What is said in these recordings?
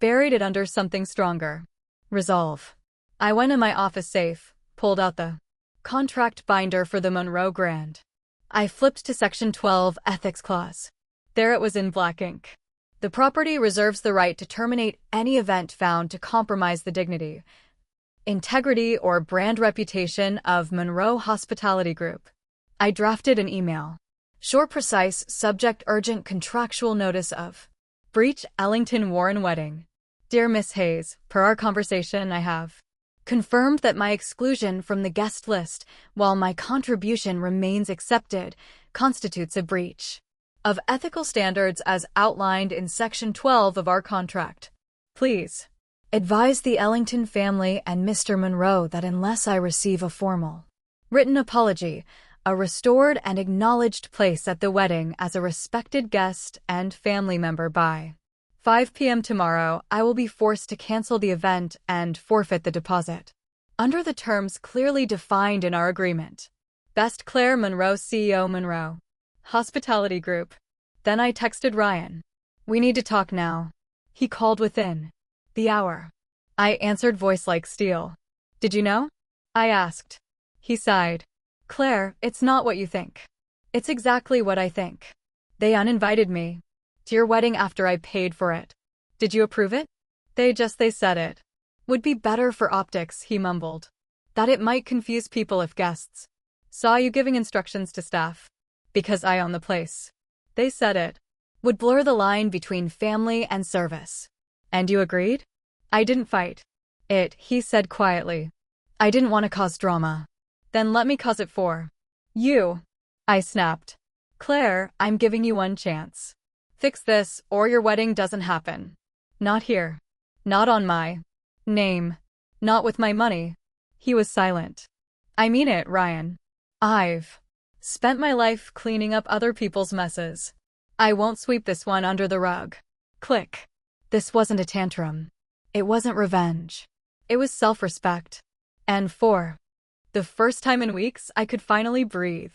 buried it under something stronger. Resolve. I went in my office safe, pulled out the contract binder for the Monroe Grand. I flipped to Section 12, Ethics Clause. There it was in black ink. The property reserves the right to terminate any event found to compromise the dignity, integrity, or brand reputation of Monroe Hospitality Group. I drafted an email. Short, precise, subject urgent contractual notice of breach Ellington Warren wedding. Dear Miss Hayes, per our conversation I have confirmed that my exclusion from the guest list, while my contribution remains accepted, constitutes a breach of ethical standards as outlined in Section 12 of our contract. Please advise the Ellington family and Mr. Monroe that unless I receive a formal written apology, a restored and acknowledged place at the wedding as a respected guest and family member by 5 p.m. tomorrow, I will be forced to cancel the event and forfeit the deposit. Under the terms clearly defined in our agreement. Best, Claire Monroe, CEO, Monroe Hospitality Group. Then I texted Ryan. We need to talk now. He called within the hour. I answered, voice like steel. Did you know? I asked. He sighed. Claire, it's not what you think. It's exactly what I think. They uninvited me to your wedding after I paid for it. Did you approve it? They said it would be better for optics, he mumbled. That it might confuse people if guests saw you giving instructions to staff. Because I own the place. They said it would blur the line between family and service. And you agreed? I didn't fight it, he said quietly. I didn't want to cause drama. Then let me cause it for you. I snapped. Claire, I'm giving you one chance. Fix this, or your wedding doesn't happen. Not here. Not on my name. Not with my money. He was silent. I mean it, Ryan. I've spent my life cleaning up other people's messes. I won't sweep this one under the rug. Click. This wasn't a tantrum. It wasn't revenge. It was self-respect. And for the first time in weeks, I could finally breathe.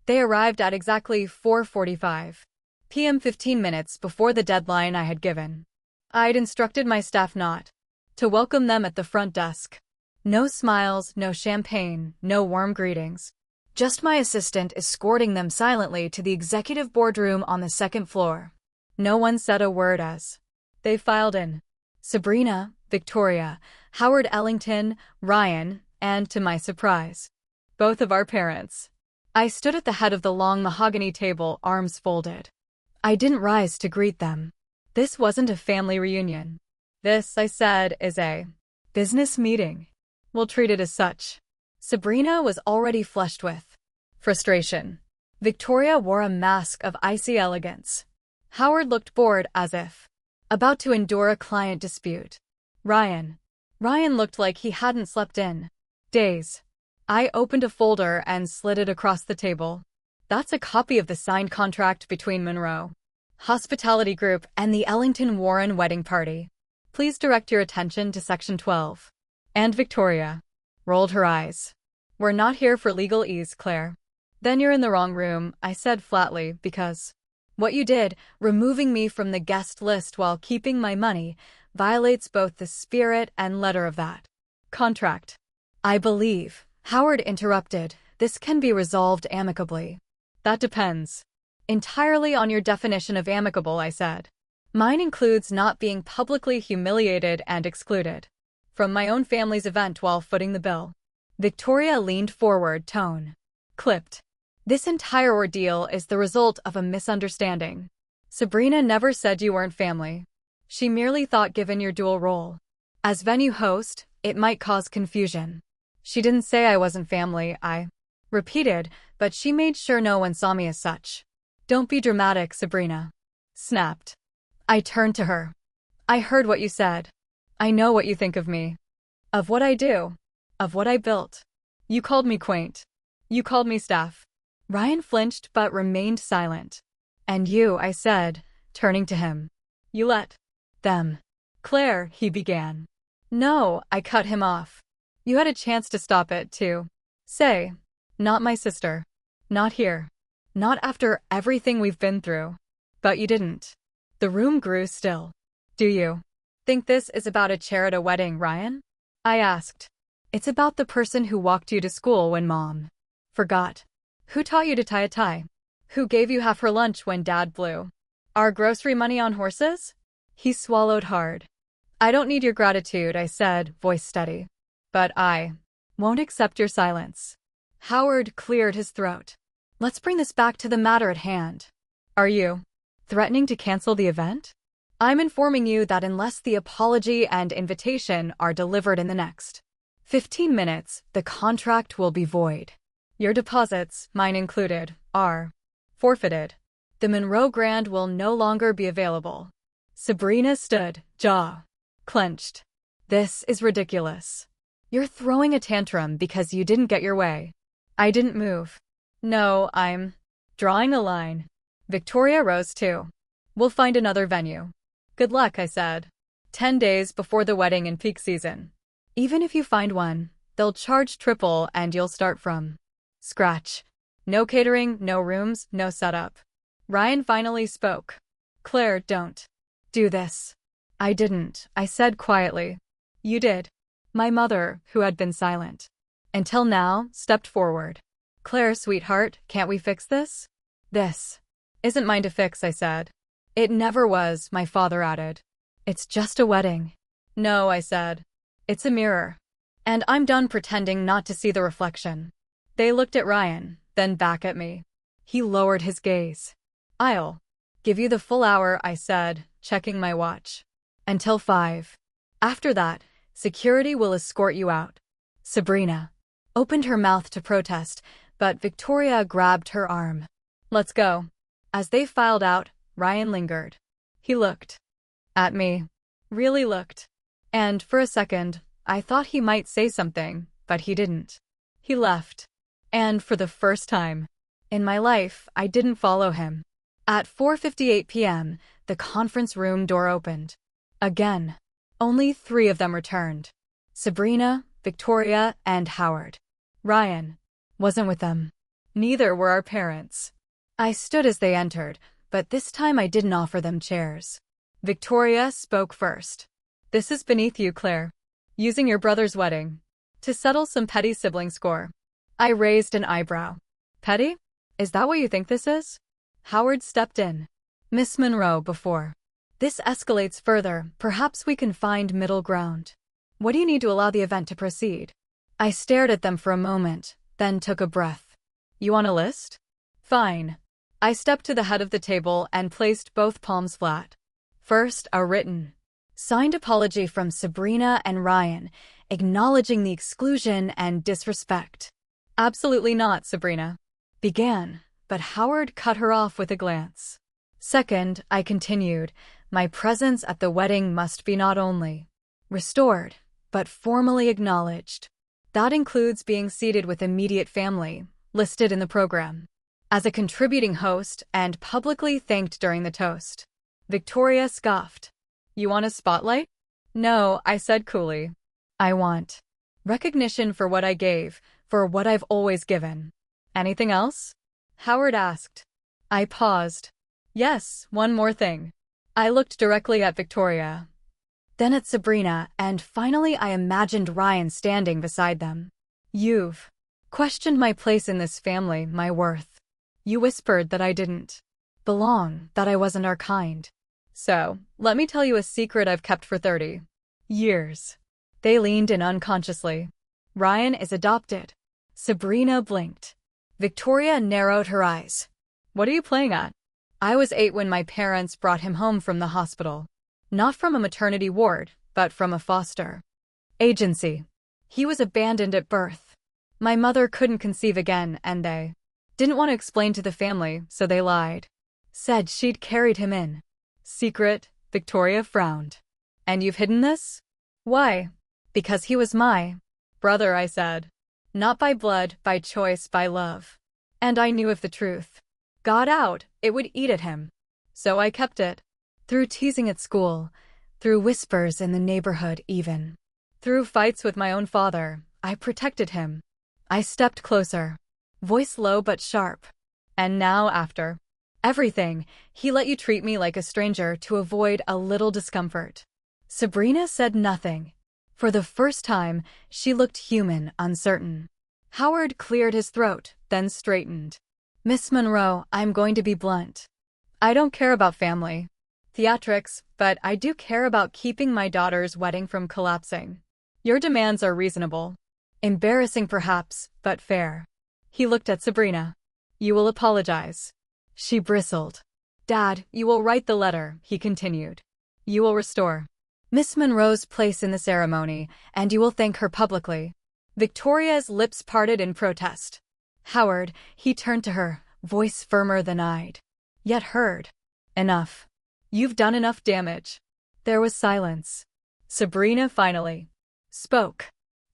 They arrived at exactly 4:45 p.m., 15 minutes before the deadline I had given. I'd instructed my staff not to welcome them at the front desk. No smiles, no champagne, no warm greetings. Just my assistant escorting them silently to the executive boardroom on the second floor. No one said a word as they filed in. Sabrina, Victoria, Howard Ellington, Ryan, and, to my surprise, both of our parents. I stood at the head of the long mahogany table, arms folded. I didn't rise to greet them. This wasn't a family reunion. This, I said, is a business meeting. We'll treat it as such. Sabrina was already flushed with frustration. Victoria wore a mask of icy elegance. Howard looked bored, as if about to endure a client dispute. Ryan looked like he hadn't slept in days. I opened a folder and slid it across the table. That's a copy of the signed contract between Monroe Hospitality Group and the Ellington Warren wedding party. Please direct your attention to Section 12. And Victoria rolled her eyes. We're not here for legal ease, Claire. Then you're in the wrong room, I said flatly, because what you did, removing me from the guest list while keeping my money, violates both the spirit and letter of that contract. I believe, Howard interrupted, this can be resolved amicably. That depends entirely on your definition of amicable, I said. Mine includes not being publicly humiliated and excluded from my own family's event while footing the bill. Victoria leaned forward, tone clipped. This entire ordeal is the result of a misunderstanding. Sabrina never said you weren't family. She merely thought given your dual role as venue host, it might cause confusion. She didn't say I wasn't family, I repeated, but she made sure no one saw me as such. Don't be dramatic, Sabrina snapped. I turned to her. I heard what you said. I know what you think of me. Of what I do. Of what I built. You called me quaint. You called me staff. Ryan flinched but remained silent. And you, I said, turning to him. You let them. Claire, he began. No, I cut him off. You had a chance to stop it, too. Say, not my sister. Not here. Not after everything we've been through. But you didn't. The room grew still. Do you Think this is about a charity wedding, Ryan? I asked. It's about the person who walked you to school when Mom forgot. Who taught you to tie a tie? Who gave you half her lunch when Dad blew our grocery money on horses? He swallowed hard. I don't need your gratitude, I said, voice steady. But I won't accept your silence. Howard cleared his throat. Let's bring this back to the matter at hand. Are you threatening to cancel the event? I'm informing you that unless the apology and invitation are delivered in the next 15 minutes, the contract will be void. Your deposits, mine included, are forfeited. The Monroe Grand will no longer be available. Sabrina stood, jaw clenched. This is ridiculous. You're throwing a tantrum because you didn't get your way. I didn't move. No, I'm drawing a line. Victoria rose too. We'll find another venue. Good luck, I said. 10 days before the wedding in peak season. Even if you find one, they'll charge triple and you'll start from scratch. No catering, no rooms, no setup. Ryan finally spoke. Claire, don't do this. I didn't, I said quietly. You did. My mother, who had been silent until now, stepped forward. Claire, sweetheart, can't we fix this? This isn't mine to fix, I said. It never was, my father added. It's just a wedding. No, I said. It's a mirror. And I'm done pretending not to see the reflection. They looked at Ryan, then back at me. He lowered his gaze. I'll give you the full hour, I said, checking my watch. Until 5. After that, security will escort you out. Sabrina opened her mouth to protest, but Victoria grabbed her arm. Let's go. As they filed out, Ryan lingered. He looked at me. Really looked. And for a second, I thought he might say something, but he didn't. He left. And for the first time in my life, I didn't follow him. At 4:58 p.m., the conference room door opened. Again. Only 3 of them returned. Sabrina, Victoria, and Howard. Ryan wasn't with them. Neither were our parents. I stood as they entered, but this time I didn't offer them chairs. Victoria spoke first. This is beneath you, Claire. Using your brother's wedding to settle some petty sibling score. I raised an eyebrow. Petty? Is that what you think this is? Howard stepped in. Miss Monroe, before this escalates further, perhaps we can find middle ground. What do you need to allow the event to proceed? I stared at them for a moment, then took a breath. You want a list? Fine. I stepped to the head of the table and placed both palms flat. First, a written, signed apology from Sabrina and Ryan, acknowledging the exclusion and disrespect. Absolutely not, Sabrina began, but Howard cut her off with a glance. Second, I continued, my presence at the wedding must be not only restored, but formally acknowledged. That includes being seated with immediate family, listed in the program, as a contributing host and publicly thanked during the toast. Victoria scoffed. You want a spotlight? No, I said coolly. I want recognition for what I gave, for what I've always given. Anything else? Howard asked. I paused. Yes, one more thing. I looked directly at Victoria, then at Sabrina, and finally I imagined Ryan standing beside them. You've questioned my place in this family, my worth. You whispered that I didn't belong, that I wasn't our kind. So, let me tell you a secret I've kept for 30 years. They leaned in unconsciously. Ryan is adopted. Sabrina blinked. Victoria narrowed her eyes. What are you playing at? I was 8 when my parents brought him home from the hospital. Not from a maternity ward, but from a foster agency. He was abandoned at birth. My mother couldn't conceive again, and they didn't want to explain to the family, so they lied. Said she'd carried him in. Secret, Victoria frowned. And you've hidden this? Why? Because he was my brother, I said. Not by blood, by choice, by love. And I knew if the truth got out, it would eat at him. So I kept it. Through teasing at school, through whispers in the neighborhood even. Through fights with my own father, I protected him. I stepped closer. Voice low but sharp. And now after everything, he let you treat me like a stranger to avoid a little discomfort. Sabrina said nothing. For the first time, she looked human, uncertain. Howard cleared his throat, then straightened. Miss Monroe, I'm going to be blunt. I don't care about family, theatrics, but I do care about keeping my daughter's wedding from collapsing. Your demands are reasonable. Embarrassing perhaps, but fair. He looked at Sabrina. You will apologize. She bristled. Dad, you will write the letter, he continued. You will restore Miss Monroe's place in the ceremony, and you will thank her publicly. Victoria's lips parted in protest. Howard, he turned to her, voice firmer than I'd yet heard. Enough. You've done enough damage. There was silence. Sabrina finally spoke.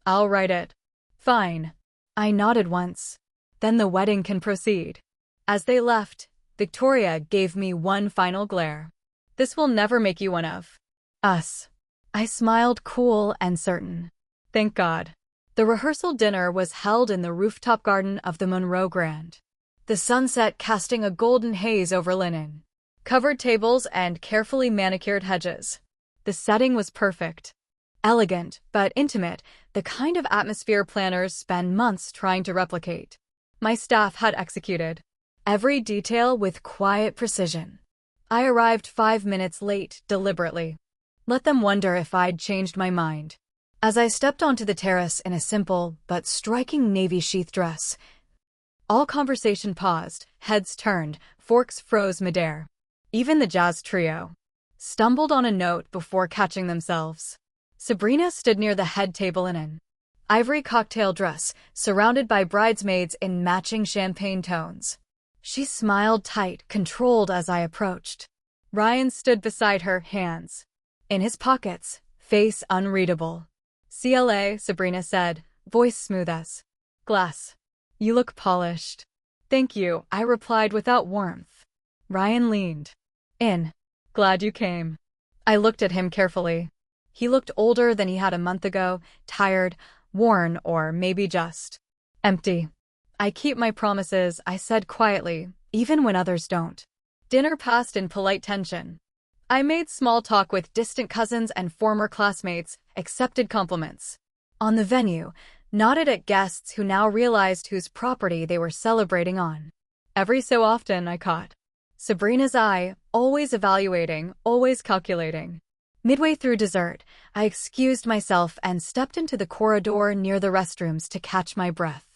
I'll write it. Fine. I nodded once. Then the wedding can proceed. As they left, Victoria gave me one final glare. This will never make you one of us. I smiled, cool and certain. Thank God. The rehearsal dinner was held in the rooftop garden of the Monroe Grand. The sunset casting a golden haze over linen, covered tables and carefully manicured hedges. The setting was perfect. Elegant, but intimate, the kind of atmosphere planners spend months trying to replicate. My staff had executed every detail with quiet precision. I arrived 5 minutes late, deliberately. Let them wonder if I'd changed my mind. As I stepped onto the terrace in a simple but striking navy sheath dress, all conversation paused, heads turned, forks froze midair. Even the jazz trio stumbled on a note before catching themselves. Sabrina stood near the head table in an ivory cocktail dress, surrounded by bridesmaids in matching champagne tones. She smiled tight, controlled as I approached. Ryan stood beside her, hands in his pockets, face unreadable. CLA, Sabrina said, voice smooth as glass. You look polished. Thank you, I replied without warmth. Ryan leaned in. Glad you came. I looked at him carefully. He looked older than he had a month ago, tired, worn, or maybe just empty. I keep my promises, I said quietly, even when others don't. Dinner passed in polite tension. I made small talk with distant cousins and former classmates, accepted compliments on the venue, nodded at guests who now realized whose property they were celebrating on. Every so often I caught Sabrina's eye, always evaluating, always calculating. Midway through dessert, I excused myself and stepped into the corridor near the restrooms to catch my breath.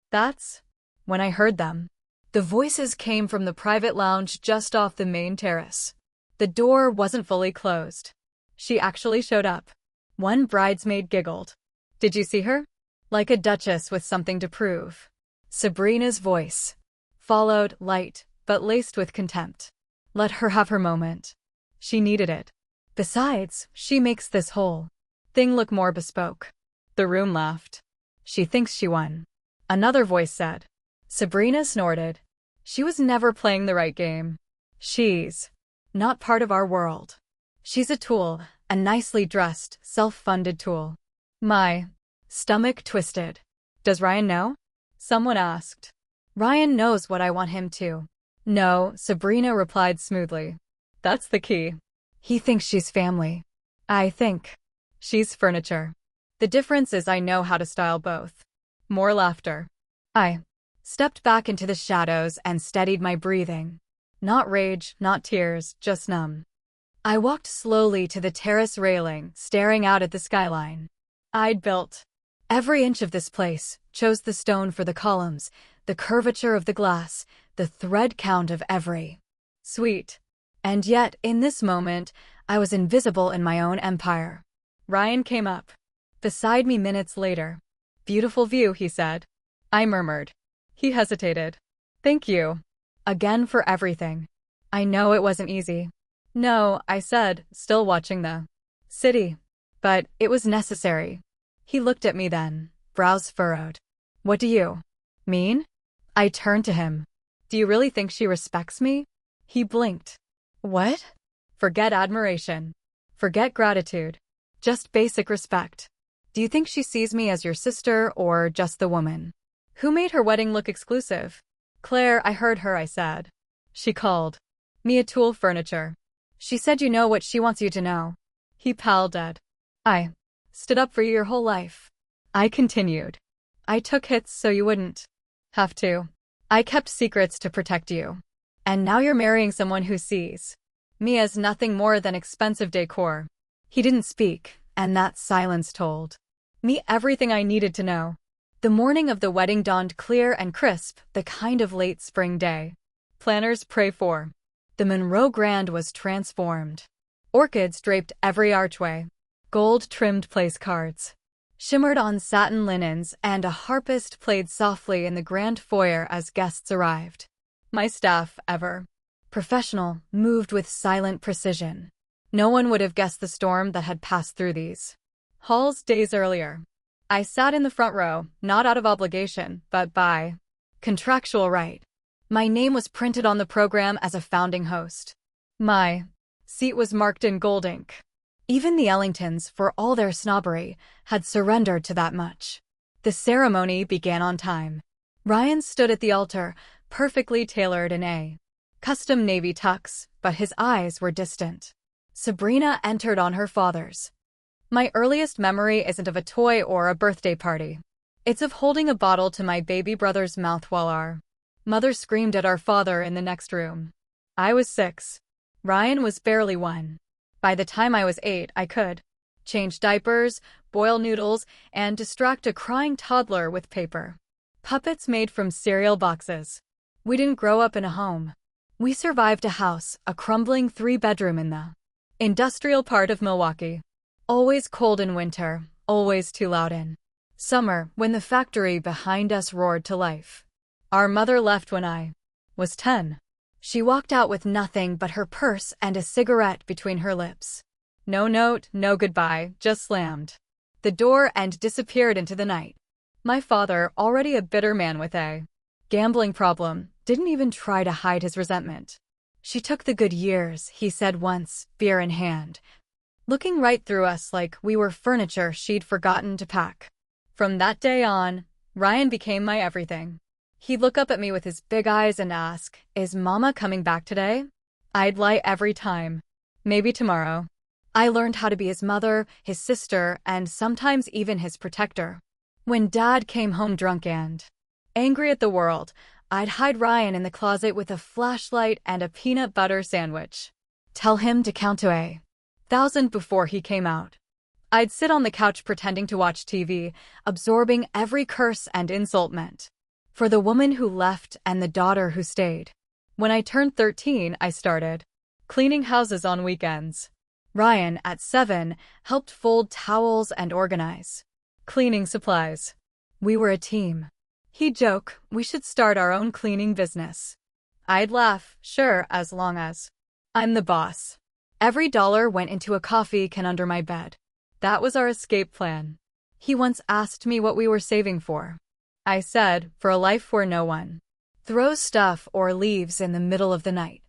That's when I heard them. The voices came from the private lounge just off the main terrace. The door wasn't fully closed. She actually showed up. One bridesmaid giggled. Did you see her? Like a duchess with something to prove. Sabrina's voice followed, light, but laced with contempt. Let her have her moment. She needed it. Besides, she makes this whole thing look more bespoke. The room laughed. She thinks she won. Another voice said. Sabrina snorted. She was never playing the right game. She's not part of our world. She's a tool, a nicely dressed, self-funded tool. My stomach twisted. Does Ryan know? Someone asked. Ryan knows what I want him to. No, Sabrina replied smoothly. That's the key. He thinks she's family. I think she's furniture. The difference is I know how to style both. More laughter. I stepped back into the shadows and steadied my breathing. Not rage, not tears, just numb. I walked slowly to the terrace railing, staring out at the skyline. I'd built every inch of this place, chose the stone for the columns, the curvature of the glass, the thread count of every suite. And yet, in this moment, I was invisible in my own empire. Ryan came up beside me minutes later. Beautiful view, he said. I murmured. He hesitated. Thank you. Again for everything. I know it wasn't easy. No, I said, still watching the city. But it was necessary. He looked at me then, brows furrowed. What do you mean? I turned to him. Do you really think she respects me? He blinked. What? Forget admiration. Forget gratitude. Just basic respect. Do you think she sees me as your sister or just the woman who made her wedding look exclusive? Claire, I heard her, I said. She called me a tool furniture. She said you know what she wants you to know. He palled dead. I stood up for you your whole life. I continued. I took hits so you wouldn't have to. I kept secrets to protect you. And now you're marrying someone who sees me as nothing more than expensive decor. He didn't speak, and that silence told me everything I needed to know. The morning of the wedding dawned clear and crisp, the kind of late spring day planners pray for. The Monroe Grand was transformed. Orchids draped every archway. Gold-trimmed place cards shimmered on satin linens, and a harpist played softly in the grand foyer as guests arrived. My staff, ever professional, moved with silent precision. No one would have guessed the storm that had passed through these halls days earlier. I sat in the front row, not out of obligation, but by contractual right. My name was printed on the program as a founding host. My seat was marked in gold ink. Even the Ellingtons, for all their snobbery, had surrendered to that much. The ceremony began on time. Ryan stood at the altar, perfectly tailored in a custom navy tux, but his eyes were distant. Sabrina entered on her father's. My earliest memory isn't of a toy or a birthday party. It's of holding a bottle to my baby brother's mouth while our mother screamed at our father in the next room. I was 6. Ryan was barely 1. By the time I was 8, I could change diapers, boil noodles, and distract a crying toddler with paper puppets made from cereal boxes. We didn't grow up in a home. We survived a house, a crumbling 3-bedroom in the industrial part of Milwaukee. Always cold in winter, always too loud in summer, when the factory behind us roared to life. Our mother left when I was 10. She walked out with nothing but her purse and a cigarette between her lips. No note, no goodbye, just slammed the door and disappeared into the night. My father, already a bitter man with a gambling problem, didn't even try to hide his resentment. She took the good years, he said once, beer in hand, looking right through us like we were furniture she'd forgotten to pack. From that day on, Ryan became my everything. He'd look up at me with his big eyes and ask, "Is Mama coming back today?" I'd lie every time. Maybe tomorrow. I learned how to be his mother, his sister, and sometimes even his protector. When Dad came home drunk and angry at the world, I'd hide Ryan in the closet with a flashlight and a peanut butter sandwich. Tell him to count to 1,000 before he came out. I'd sit on the couch pretending to watch TV, absorbing every curse and insult meant for the woman who left and the daughter who stayed. When I turned 13, I started cleaning houses on weekends. Ryan, at 7, helped fold towels and organize cleaning supplies. We were a team. He'd joke, we should start our own cleaning business. I'd laugh, sure, as long as I'm the boss. Every dollar went into a coffee can under my bed. That was our escape plan. He once asked me what we were saving for. I said, for a life where no one throws stuff or leaves in the middle of the night.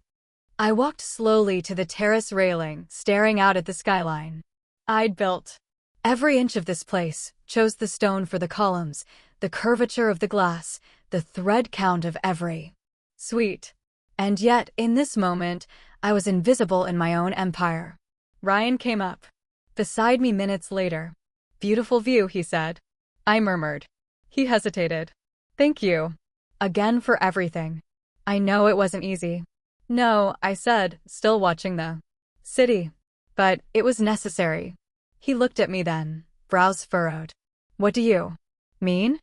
I walked slowly to the terrace railing, staring out at the skyline. I'd built every inch of this place, chose the stone for the columns, the curvature of the glass, the thread count of every suite. And yet, in this moment, I was invisible in my own empire. Ryan came up beside me minutes later. "Beautiful view," he said. I murmured. He hesitated. "Thank you again for everything. I know it wasn't easy." "No," I said, still watching the city. "But it was necessary." He looked at me then, brows furrowed. "What do you mean?"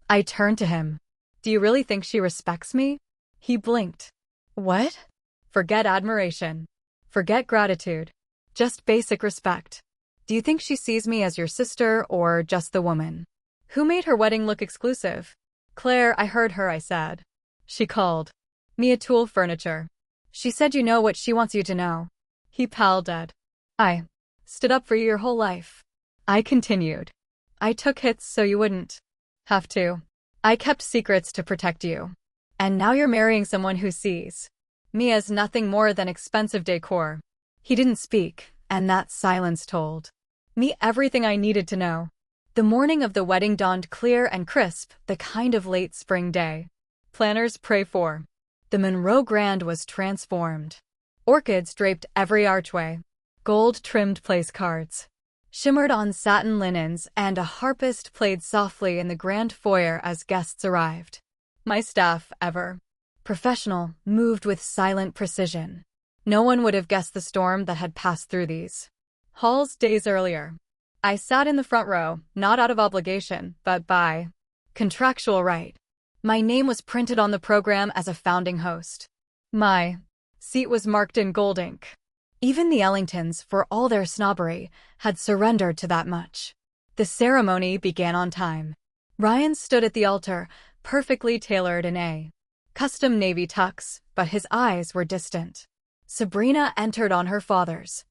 I turned to him. "Do you really think she respects me?" He blinked. "What?" "Forget admiration. Forget gratitude. Just basic respect. Do you think she sees me as your sister or just the woman who made her wedding look exclusive?" "Claire, I heard her," I said. "She called me a tool furniture. She said you know what she wants you to know." He palled dead. "I stood up for you your whole life." I continued. "I took hits so you wouldn't have to. I kept secrets to protect you. And now you're marrying someone who sees me as nothing more than expensive decor." He didn't speak, and that silence told me everything I needed to know. The morning of the wedding dawned clear and crisp, the kind of late spring day planners pray for. The Monroe Grand was transformed. Orchids draped every archway. Gold-trimmed place cards shimmered on satin linens, and a harpist played softly in the grand foyer as guests arrived. My staff, ever professional, moved with silent precision. No one would have guessed the storm that had passed through these halls days earlier. I sat in the front row, not out of obligation, but by contractual right. My name was printed on the program as a founding host. My seat was marked in gold ink. Even the Ellingtons, for all their snobbery, had surrendered to that much. The ceremony began on time. Ryan stood at the altar, perfectly tailored in a custom navy tux, but his eyes were distant. Sabrina entered on her father's.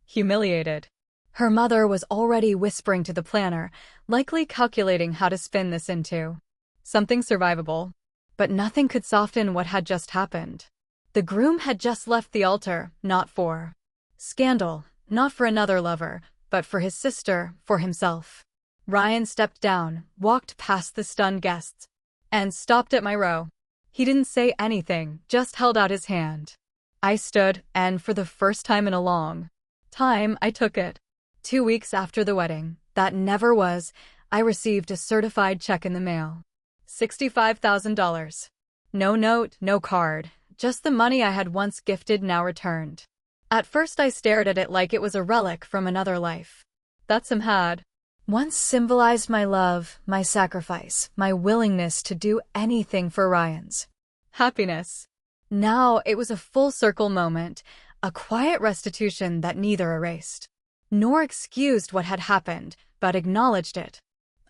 Humiliated. Her mother was already whispering to the planner, likely calculating how to spin this into something survivable. But nothing could soften what had just happened. The groom had just left the altar, not for scandal, not for another lover, but for his sister, for himself. Ryan stepped down, walked past the stunned guests, and stopped at my row. He didn't say anything, just held out his hand. I stood, and for the first time in a long time, I took it. 2 weeks after the wedding, that never was, I received a certified check in the mail. $65,000. No note, no card. Just the money I had once gifted, now returned. At first I stared at it like it was a relic from another life. That sum had once symbolized my love, my sacrifice, my willingness to do anything for Ryan's happiness. Now it was a full-circle moment, a quiet restitution that neither erased nor excused what had happened, but acknowledged it.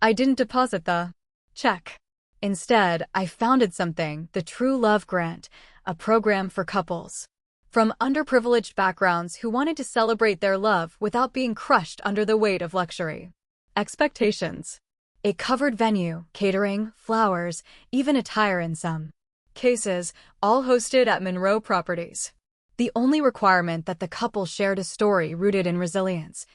I didn't deposit the check. Instead, I founded something, the True Love Grant, a program for couples from underprivileged backgrounds who wanted to celebrate their love without being crushed under the weight of luxury expectations. It covered venue, catering, flowers, even attire in some cases, all hosted at Monroe properties. The only requirement that the couple shared a story rooted in resilience,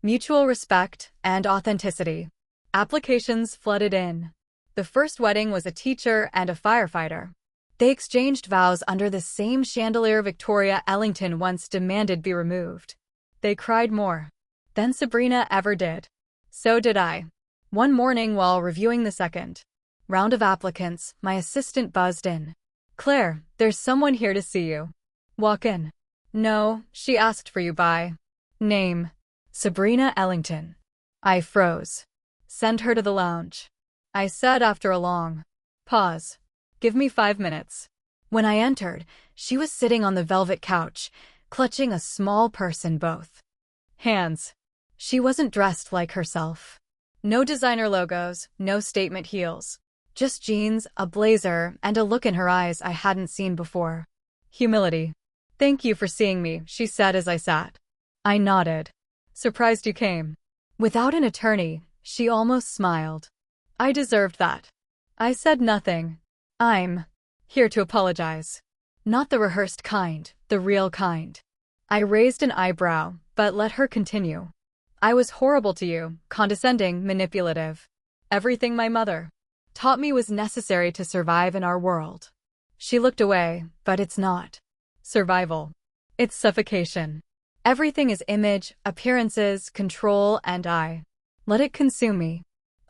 mutual respect, and authenticity. Applications flooded in. The first wedding was a teacher and a firefighter. They exchanged vows under the same chandelier Victoria Ellington once demanded be removed. They cried more than Sabrina ever did. So did I. One morning while reviewing the second round of applicants, my assistant buzzed in. "Claire, there's someone here to see you. Walk in." "No, she asked for you by name." "Sabrina Ellington." I froze. "Send her to the lounge," I said after a long pause. "Give me 5 minutes." When I entered, she was sitting on the velvet couch, clutching a small purse in both hands. She wasn't dressed like herself. No designer logos, no statement heels. Just jeans, a blazer, and a look in her eyes I hadn't seen before. Humility. "Thank you for seeing me," she said as I sat. I nodded. "Surprised you came." Without an attorney, she almost smiled. "I deserved that." I said nothing. "I'm here to apologize." Not the rehearsed kind, the real kind. I raised an eyebrow, but let her continue. "I was horrible to you, condescending, manipulative. Everything my mother taught me was necessary to survive in our world." She looked away, but it's not survival. It's suffocation. Everything is image, appearances, control, and I let it consume me.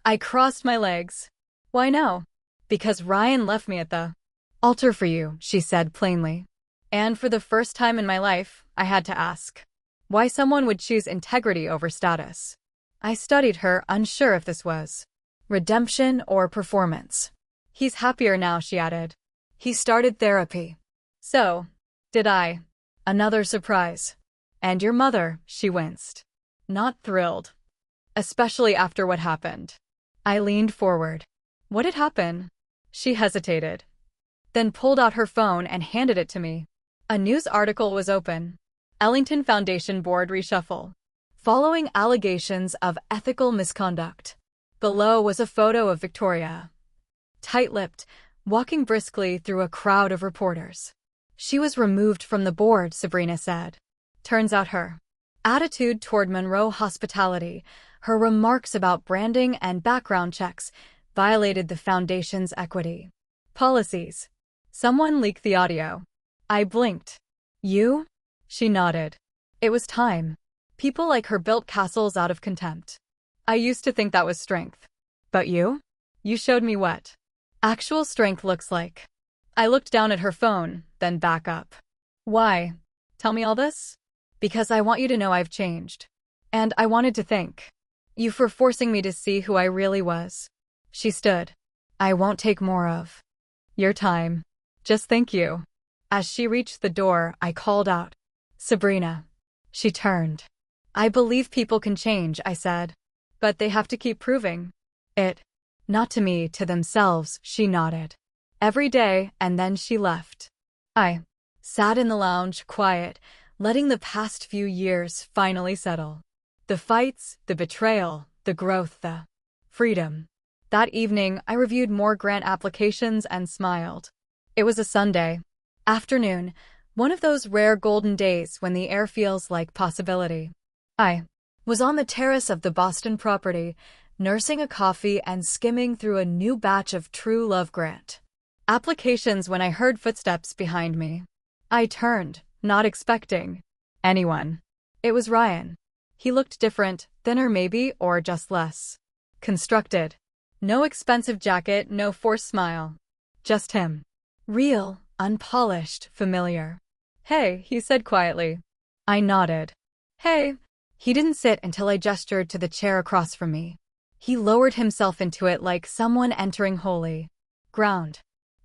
I crossed my legs. "Why no?" "Because Ryan left me at the altar for you," she said plainly. And for the first time in my life, I had to ask why someone would choose integrity over status. I studied her, unsure if this was redemption or performance. "He's happier now," she added. "He started therapy." "So did I." Another surprise. "And your mother," she winced. Not thrilled. Especially after what happened. I leaned forward. "What had happened?" She hesitated, then pulled out her phone and handed it to me. A news article was open. Ellington Foundation Board reshuffle. Following allegations of ethical misconduct. Below was a photo of Victoria, tight-lipped, walking briskly through a crowd of reporters. "She was removed from the board," Sabrina said. Turns out her attitude toward Monroe hospitality, her remarks about branding and background checks, violated the foundation's equity policies. Someone leaked the audio. I blinked. "You?" She nodded. It was time. People like her built castles out of contempt. I used to think that was strength. But you? You showed me what actual strength looks like. I looked down at her phone, then back up. Why? Tell me all this? Because I want you to know I've changed. And I wanted to thank you for forcing me to see who I really was. She stood. I won't take more of your time. Just thank you. As she reached the door, I called out, Sabrina. She turned. I believe people can change, I said. But they have to keep proving it. Not to me, to themselves, she nodded. Every day, and then she left. I sat in the lounge, quiet, letting the past few years finally settle. The fights, the betrayal, the growth, the freedom. That evening, I reviewed more grant applications and smiled. It was a Sunday afternoon, one of those rare golden days when the air feels like possibility. I was on the terrace of the Boston property, nursing a coffee and skimming through a new batch of True Love grant applications when I heard footsteps behind me. I turned, not expecting anyone. It was Ryan. He looked different, thinner maybe, or just less constructed. No expensive jacket, no forced smile. Just him. Real, unpolished, familiar. Hey, he said quietly. I nodded. Hey. He didn't sit until I gestured to the chair across from me. He lowered himself into it like someone entering holy ground.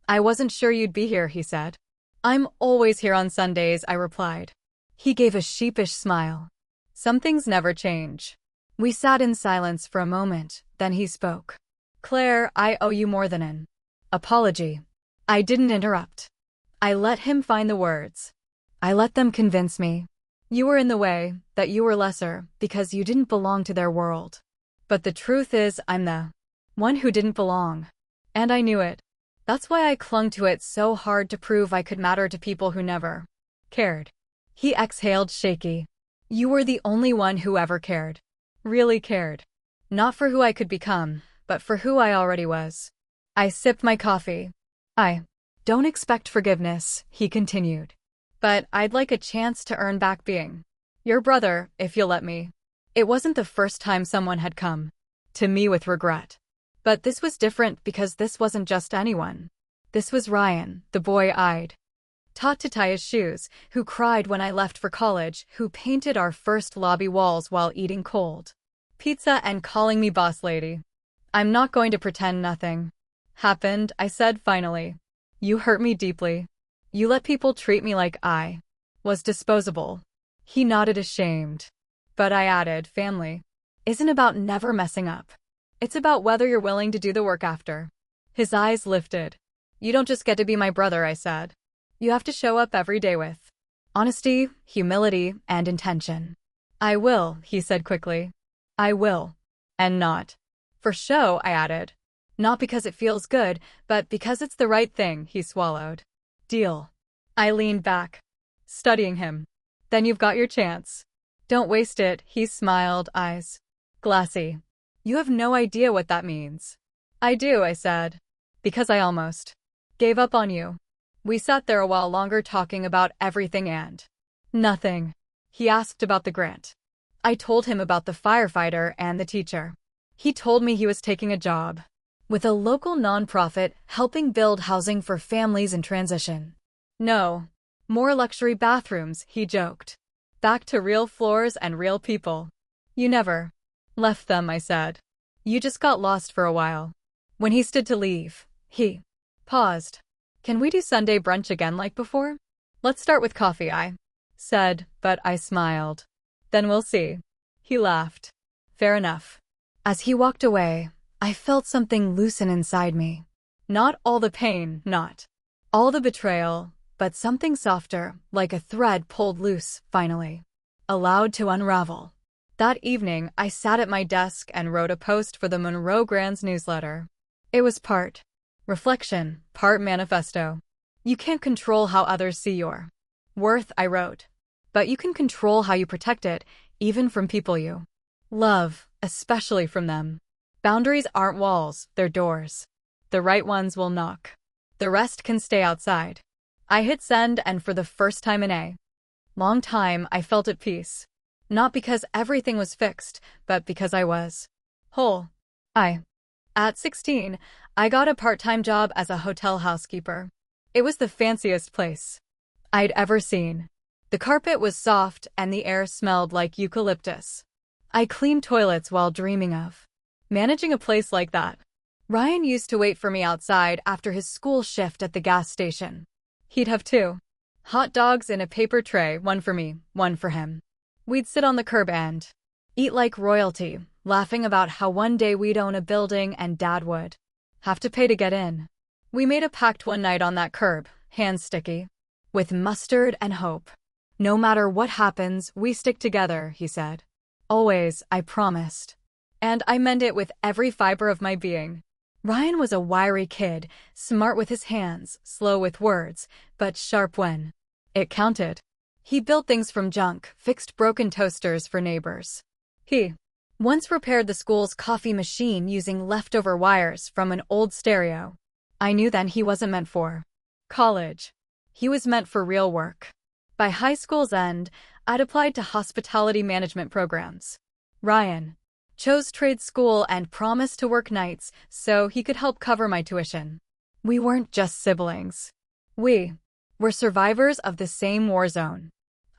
I wasn't sure you'd be here, he said. I'm always here on Sundays, I replied. He gave a sheepish smile. Some things never change. We sat in silence for a moment, then he spoke. Claire, I owe you more than an apology. I didn't interrupt. I let him find the words. I let them convince me. You were in the way, that you were lesser, because you didn't belong to their world. But the truth is, I'm the one who didn't belong. And I knew it. That's why I clung to it so hard to prove I could matter to people who never cared. He exhaled, shaky. You were the only one who ever cared. Really cared. Not for who I could become, but for who I already was. I sipped my coffee. I don't expect forgiveness, he continued. But I'd like a chance to earn back being your brother, if you'll let me. It wasn't the first time someone had come to me with regret. But this was different because this wasn't just anyone. This was Ryan, the boy I'd taught to tie his shoes, who cried when I left for college, who painted our first lobby walls while eating cold pizza and calling me boss lady. I'm not going to pretend nothing happened, I said finally. You hurt me deeply. You let people treat me like I was disposable. He nodded ashamed. But I added, family isn't about never messing up. It's about whether you're willing to do the work after. His eyes lifted. You don't just get to be my brother, I said. You have to show up every day with honesty, humility, and intention. I will, he said quickly. I will. And not for show, I added. Not because it feels good, but because it's the right thing, he swallowed. Deal. I leaned back, studying him. Then you've got your chance. Don't waste it, he smiled, eyes glassy. You have no idea what that means. I do, I said. Because I almost gave up on you. We sat there a while longer talking about everything and nothing. He asked about the grant. I told him about the firefighter and the teacher. He told me he was taking a job with a local nonprofit helping build housing for families in transition. No, more luxury bathrooms, he joked. Back to real floors and real people. You never left them, I said. You just got lost for a while. When he stood to leave, he paused. Can we do Sunday brunch again like before? Let's start with coffee, I said, but I smiled. Then we'll see. He laughed. Fair enough. As he walked away, I felt something loosen inside me. Not all the pain, not all the betrayal, but something softer, like a thread pulled loose, finally. Allowed to unravel. That evening, I sat at my desk and wrote a post for the Monroe Grand's newsletter. It was part reflection, part manifesto. You can't control how others see your worth, I wrote. But you can control how you protect it, even from people you love, especially from them. Boundaries aren't walls, they're doors. The right ones will knock. The rest can stay outside. I hit send, and for the first time in a Long time I felt at peace. Not because everything was fixed, but because I was whole. At 16, I got a part-time job as a hotel housekeeper. It was the fanciest place I'd ever seen. The carpet was soft and the air smelled like eucalyptus. I cleaned toilets while dreaming of managing a place like that. Ryan used to wait for me outside after his school shift at the gas station. He'd have 2 hot dogs in a paper tray, one for me, one for him. We'd sit on the curb and eat like royalty, laughing about how one day we'd own a building and Dad would have to pay to get in. We made a pact one night on that curb, hands sticky with mustard and hope. No matter what happens, we stick together, he said. Always, I promised. And I meant it with every fiber of my being. Ryan was a wiry kid, smart with his hands, slow with words, but sharp when it counted. He built things from junk, fixed broken toasters for neighbors. He once repaired the school's coffee machine using leftover wires from an old stereo. I knew then he wasn't meant for college. He was meant for real work. By high school's end, I'd applied to hospitality management programs. Ryan chose trade school and promised to work nights so he could help cover my tuition. We weren't just siblings. We were survivors of the same war zone.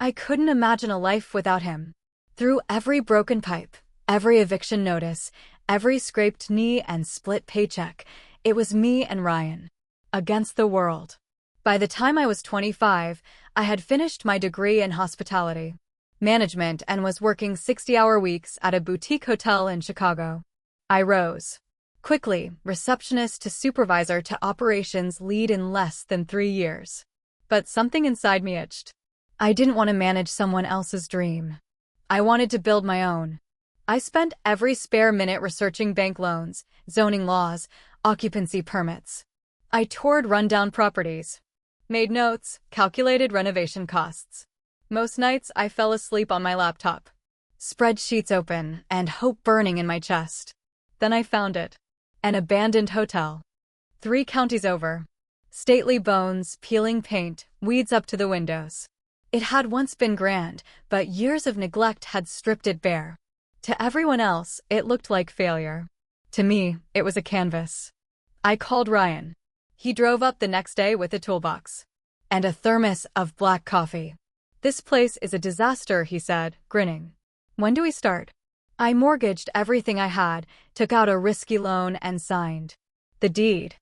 I couldn't imagine a life without him. Through every broken pipe, every eviction notice, every scraped knee and split paycheck, it was me and Ryan against the world. By the time I was 25, I had finished my degree in hospitality management and was working 60-hour weeks at a boutique hotel in Chicago. I rose quickly, receptionist to supervisor to operations lead in less than 3 years. But something inside me itched. I didn't want to manage someone else's dream. I wanted to build my own. I spent every spare minute researching bank loans, zoning laws, occupancy permits. I toured rundown properties, made notes, calculated renovation costs. Most nights I fell asleep on my laptop, spreadsheets open and hope burning in my chest. Then I found it. An abandoned hotel. 3 counties over. Stately bones, peeling paint, weeds up to the windows. It had once been grand, but years of neglect had stripped it bare. To everyone else, it looked like failure. To me, it was a canvas. I called Ryan. He drove up the next day with a toolbox and a thermos of black coffee. "This place is a disaster," he said, grinning. "When do we start?" I mortgaged everything I had, took out a risky loan and signed the deed.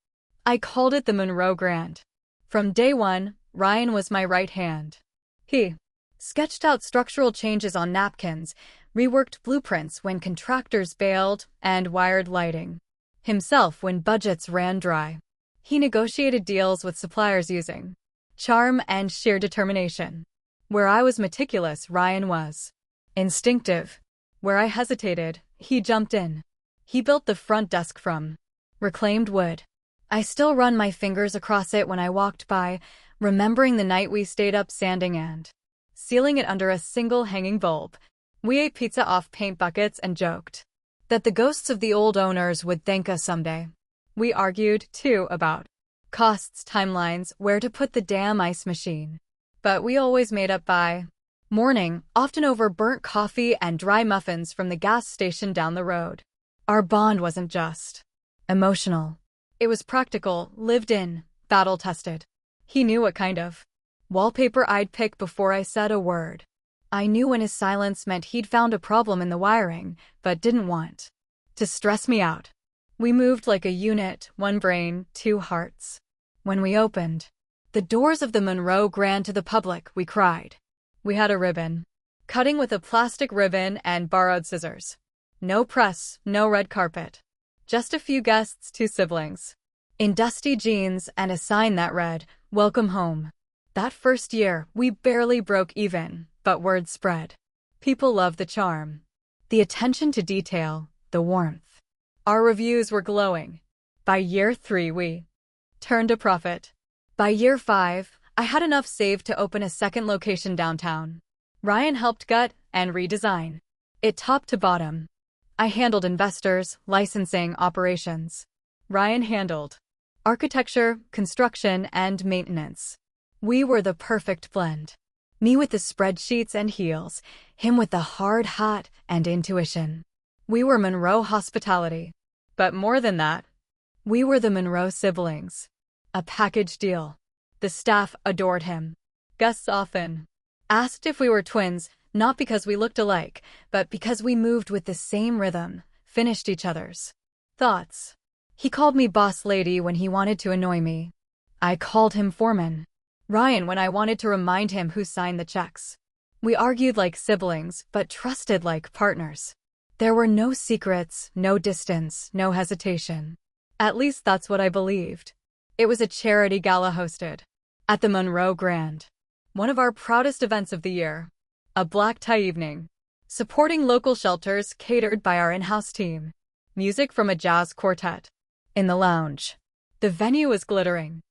I called it the Monroe Grant. From day one, Ryan was my right hand. He sketched out structural changes on napkins, reworked blueprints when contractors bailed, and wired lighting himself when budgets ran dry. He negotiated deals with suppliers using charm and sheer determination. Where I was meticulous, Ryan was instinctive. Where I hesitated, he jumped in. He built the front desk from reclaimed wood. I still run my fingers across it when I walked by, remembering the night we stayed up sanding and sealing it under a single hanging bulb. We ate pizza off paint buckets and joked that the ghosts of the old owners would thank us someday. We argued, too, about costs, timelines, where to put the damn ice machine. But we always made up by morning, often over burnt coffee and dry muffins from the gas station down the road. Our bond wasn't just emotional. It was practical, lived in, battle-tested. He knew what kind of wallpaper I'd pick before I said a word. I knew when his silence meant he'd found a problem in the wiring, but didn't want to stress me out. We moved like a unit, one brain, 2 hearts. When we opened the doors of the Monroe Grant to the public, we cried. We had a ribbon cutting with a plastic ribbon and borrowed scissors. No press, no red carpet. Just a few guests, 2 siblings, in dusty jeans and a sign that read, "Welcome home." That first year, we barely broke even, but word spread. People loved the charm, the attention to detail, the warmth. Our reviews were glowing. By year 3, we turned a profit. By year 5, I had enough saved to open a second location downtown. Ryan helped gut and redesign it top to bottom. I handled investors, licensing, operations. Ryan handled architecture, construction, and maintenance. We were the perfect blend. Me with the spreadsheets and heels, him with the hard hat and intuition. We were Monroe hospitality. But more than that, we were the Monroe siblings. A package deal. The staff adored him. Gus often asked if we were twins, not because we looked alike, but because we moved with the same rhythm, finished each other's thoughts. He called me boss lady when he wanted to annoy me. I called him foreman. Ryan when I wanted to remind him who signed the checks. We argued like siblings, but trusted like partners. There were no secrets, no distance, no hesitation. At least that's what I believed. It was a charity gala hosted at the Monroe Grand. One of our proudest events of the year. A black tie evening. Supporting local shelters catered by our in-house team. Music from a jazz quartet. In the lounge. The venue was glittering.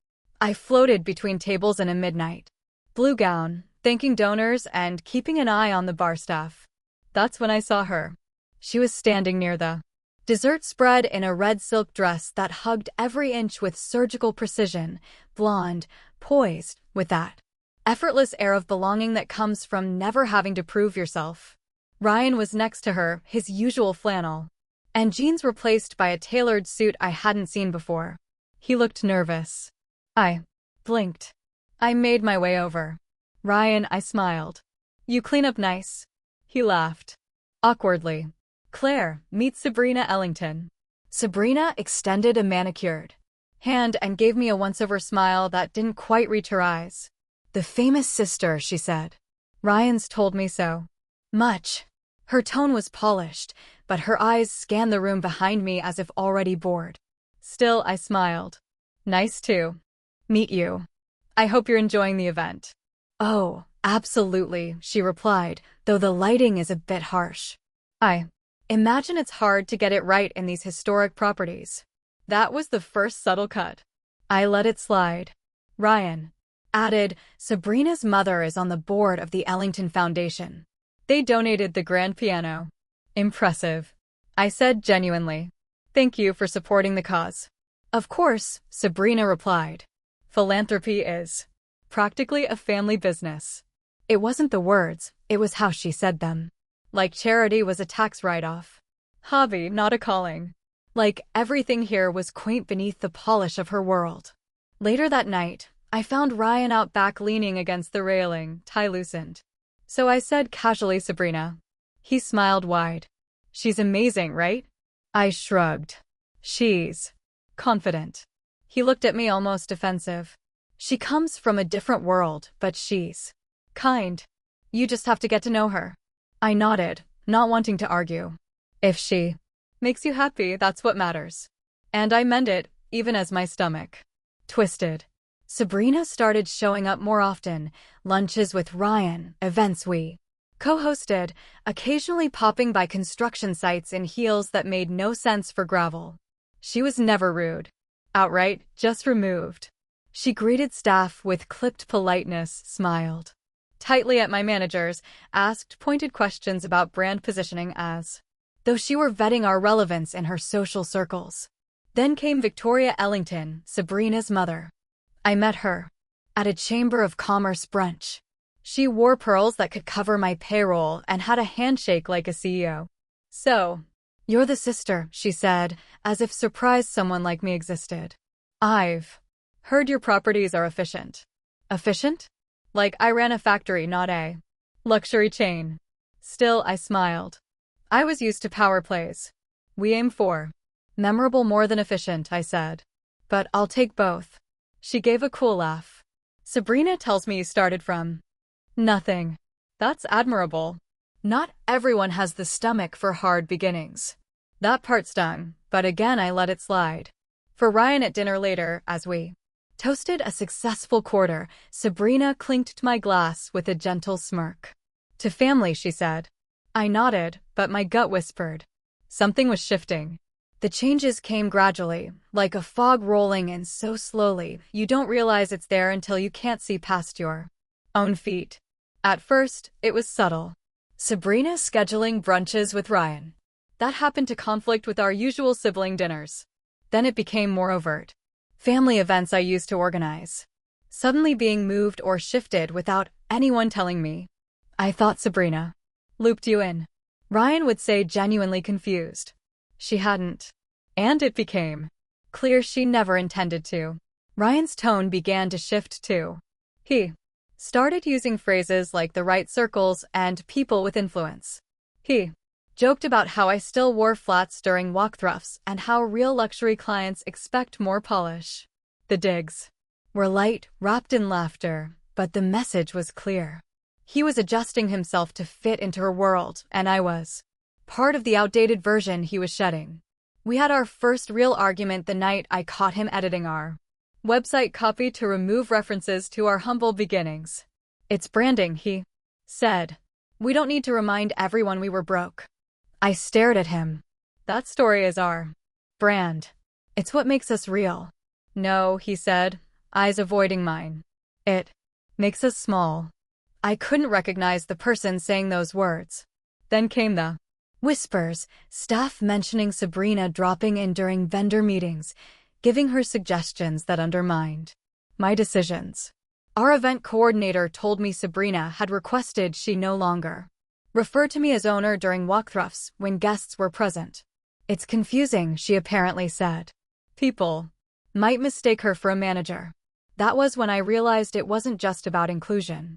I floated between tables in a midnight blue gown, thanking donors and keeping an eye on the bar staff. That's when I saw her. She was standing near the dessert spread in a red silk dress that hugged every inch with surgical precision, blonde, poised, with that effortless air of belonging that comes from never having to prove yourself. Ryan was next to her, his usual flannel and jeans replaced by a tailored suit I hadn't seen before. He looked nervous. I blinked. I made my way over. Ryan, I smiled. You clean up nice. He laughed. Awkwardly. Claire, meet Sabrina Ellington. Sabrina extended a manicured hand and gave me a once-over smile that didn't quite reach her eyes. The famous sister, she said. Ryan's told me so. Much. Her tone was polished, but her eyes scanned the room behind me as if already bored. Still, I smiled. Nice to meet you. I hope you're enjoying the event. Oh, absolutely, she replied, though the lighting is a bit harsh. I imagine it's hard to get it right in these historic properties. That was the first subtle cut. I let it slide. Ryan added, Sabrina's mother is on the board of the Ellington Foundation. They donated the grand piano. Impressive. I said genuinely. Thank you for supporting the cause. Of course, Sabrina replied. Philanthropy is practically a family business. It wasn't the words, it was how she said them. Like charity was a tax write-off. Hobby, not a calling. Like everything here was quaint beneath the polish of her world. Later that night, I found Ryan out back leaning against the railing, tie loosened. So I said casually, Sabrina. He smiled wide. She's amazing, right? I shrugged. She's confident. He looked at me almost defensive. She comes from a different world, but she's kind. You just have to get to know her. I nodded, not wanting to argue. If she makes you happy, that's what matters. And I meant it, even as my stomach twisted. Sabrina started showing up more often, lunches with Ryan, events we co-hosted, occasionally popping by construction sites in heels that made no sense for gravel. She was never rude. Outright, just removed. She greeted staff with clipped politeness, smiled tightly at my managers, asked pointed questions about brand positioning as though she were vetting our relevance in her social circles. Then came Victoria Ellington, Sabrina's mother. I met her at a Chamber of Commerce brunch. She wore pearls that could cover my payroll and had a handshake like a CEO. So, you're the sister, she said, as if surprised someone like me existed. I've heard your properties are efficient. Efficient? Like I ran a factory, not a luxury chain. Still, I smiled. I was used to power plays. We aim for memorable more than efficient, I said. But I'll take both. She gave a cool laugh. Sabrina tells me you started from nothing. That's admirable. Not everyone has the stomach for hard beginnings. That part stung, but again I let it slide. For Ryan at dinner later, as we toasted a successful quarter, Sabrina clinked my glass with a gentle smirk. To family, she said. I nodded, but my gut whispered. Something was shifting. The changes came gradually, like a fog rolling in so slowly, you don't realize it's there until you can't see past your own feet. At first, it was subtle. Sabrina scheduling brunches with Ryan. That happened to conflict with our usual sibling dinners. Then it became more overt. Family events I used to organize. Suddenly being moved or shifted without anyone telling me. I thought Sabrina looped you in. Ryan would say, genuinely confused. She hadn't. And it became clear she never intended to. Ryan's tone began to shift too. He started using phrases like the right circles and people with influence. He joked about how I still wore flats during walkthroughs and how real luxury clients expect more polish. The digs were light, wrapped in laughter, but the message was clear. He was adjusting himself to fit into her world, and I was part of the outdated version he was shedding. We had our first real argument the night I caught him editing our website copy to remove references to our humble beginnings. It's branding, he said. We don't need to remind everyone we were broke. I stared at him. That story is our brand. It's what makes us real. No, he said, eyes avoiding mine. It makes us small. I couldn't recognize the person saying those words. Then came the whispers, staff mentioning Sabrina dropping in during vendor meetings, giving her suggestions that undermined my decisions. Our event coordinator told me Sabrina had requested she no longer refer to me as owner during walkthroughs when guests were present. It's confusing, she apparently said. People might mistake her for a manager. That was when I realized it wasn't just about inclusion.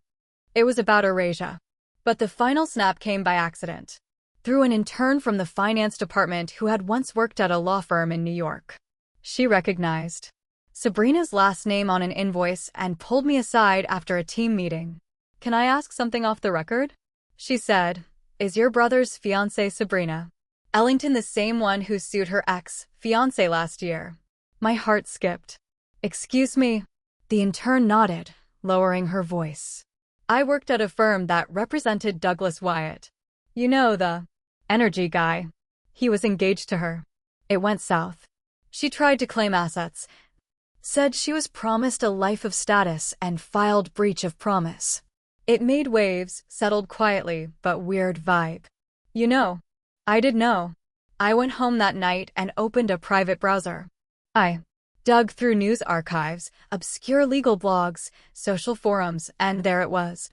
It was about erasure. But the final snap came by accident. Through an intern from the finance department who had once worked at a law firm in New York. She recognized Sabrina's last name on an invoice and pulled me aside after a team meeting. Can I ask something off the record? She said, is your brother's fiancée Sabrina Ellington the same one who sued her ex-fiancé last year? My heart skipped. Excuse me? The intern nodded, lowering her voice. I worked at a firm that represented Douglas Wyatt. You know, the energy guy. He was engaged to her. It went south. She tried to claim assets, said she was promised a life of status, and filed breach of promise. It made waves, settled quietly, but weird vibe. You know, I did know. I went home that night and opened a private browser. I dug through news archives, obscure legal blogs, social forums, and there it was.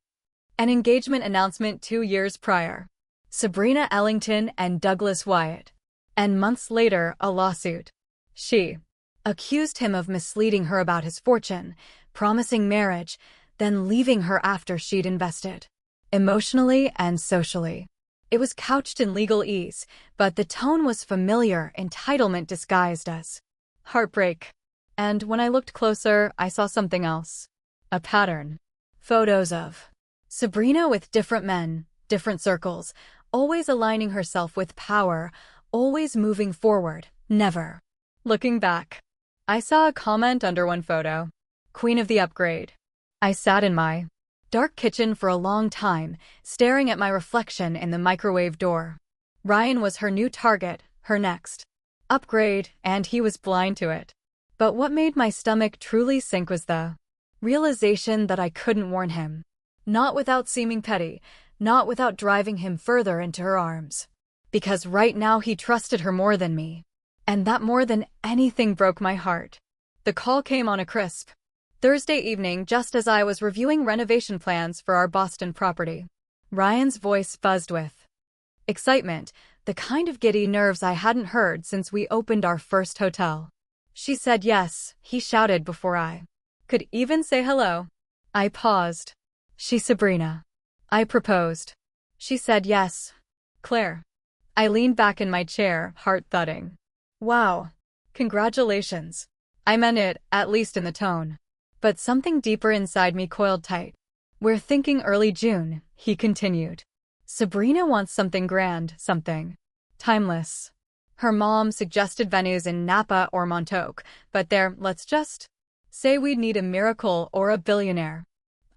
An engagement announcement 2 years prior. Sabrina Ellington and Douglas Wyatt. And months later, a lawsuit. She accused him of misleading her about his fortune, promising marriage, then leaving her after she'd invested. Emotionally and socially. It was couched in legal ease, but the tone was familiar, entitlement disguised as heartbreak. And when I looked closer, I saw something else. A pattern. Photos of Sabrina with different men, different circles, always aligning herself with power, always moving forward, never looking back. I saw a comment under one photo. Queen of the upgrade. I sat in my dark kitchen for a long time, staring at my reflection in the microwave door. Ryan was her new target, her next upgrade, and he was blind to it. But what made my stomach truly sink was the realization that I couldn't warn him. Not without seeming petty, not without driving him further into her arms. Because right now he trusted her more than me. And that more than anything broke my heart. The call came on a crisp Thursday evening just as I was reviewing renovation plans for our Boston property. Ryan's voice buzzed with excitement, the kind of giddy nerves I hadn't heard since we opened our first hotel. She said yes, he shouted before I could even say hello. I paused. She Sabrina. I proposed. She said yes. Claire. I leaned back in my chair, heart thudding. Wow. Congratulations. I meant it, at least in the tone. But something deeper inside me coiled tight. We're thinking early June, he continued. Sabrina wants something grand, something timeless. Her mom suggested venues in Napa or Montauk, but let's just say we'd need a miracle or a billionaire.